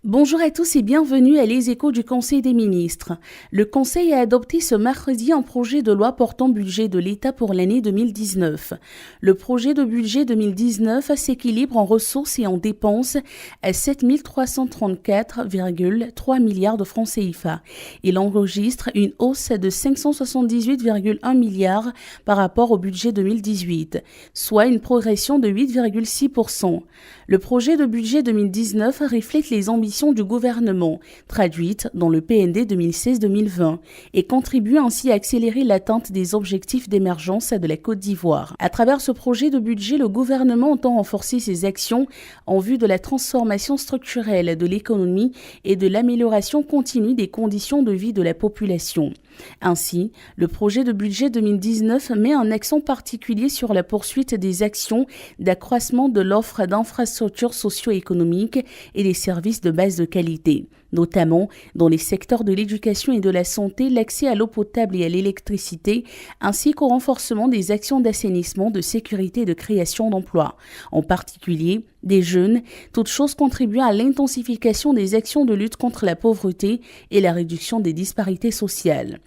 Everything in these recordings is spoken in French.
Bonjour à tous et bienvenue à Les Échos du Conseil des ministres. Le Conseil a adopté ce mercredi un projet de loi portant budget de l'État pour l'année 2019. Le projet de budget 2019 s'équilibre en ressources et en dépenses à 7 334,3 milliards de francs CFA. Il enregistre une hausse de 578,1 milliards par rapport au budget 2018, soit une progression de 8,6%. Le projet de budget 2019 reflète les ambitions du gouvernement, traduite dans le PND 2016-2020, et contribue ainsi à accélérer l'atteinte des objectifs d'émergence de la Côte d'Ivoire. À travers ce projet de budget, le gouvernement entend renforcer ses actions en vue de la transformation structurelle de l'économie et de l'amélioration continue des conditions de vie de la population. Ainsi, le projet de budget 2019 met un accent particulier sur la poursuite des actions d'accroissement de l'offre d'infrastructures socio-économiques et des services de base de qualité, notamment dans les secteurs de l'éducation et de la santé, l'accès à l'eau potable et à l'électricité, ainsi qu'au renforcement des actions d'assainissement, de sécurité et de création d'emplois, en particulier des jeunes, toutes choses contribuant à l'intensification des actions de lutte contre la pauvreté et la réduction des disparités sociales.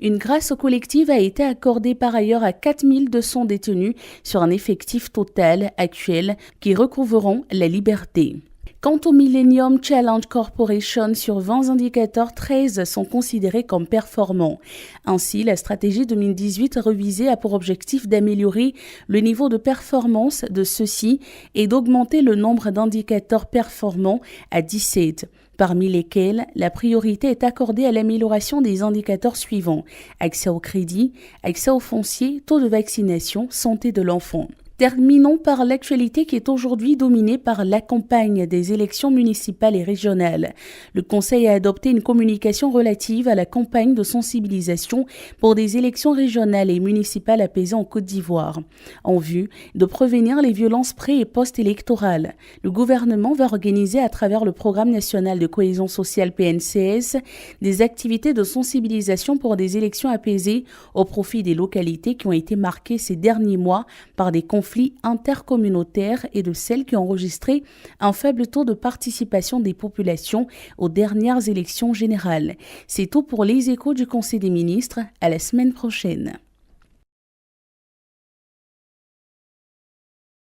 Une grâce collective a été accordée par ailleurs à 4200 détenus sur un effectif total actuel qui recouvreront la liberté. Quant au Millennium Challenge Corporation, sur 20 indicateurs, 13 sont considérés comme performants. Ainsi, la stratégie 2018 revisée a pour objectif d'améliorer le niveau de performance de ceux-ci et d'augmenter le nombre d'indicateurs performants à 17, parmi lesquels la priorité est accordée à l'amélioration des indicateurs suivants: accès au crédit, accès au foncier, taux de vaccination, santé de l'enfant. Terminons par l'actualité qui est aujourd'hui dominée par la campagne des élections municipales et régionales. Le Conseil a adopté une communication relative à la campagne de sensibilisation pour des élections régionales et municipales apaisées en Côte d'Ivoire, en vue de prévenir les violences pré- et post-électorales. Le gouvernement va organiser à travers le Programme national de cohésion sociale PNCS des activités de sensibilisation pour des élections apaisées au profit des localités qui ont été marquées ces derniers mois par des conflits intercommunautaires et de celles qui ont enregistré un faible taux de participation des populations aux dernières élections générales. C'est tout pour les échos du Conseil des ministres. À la semaine prochaine.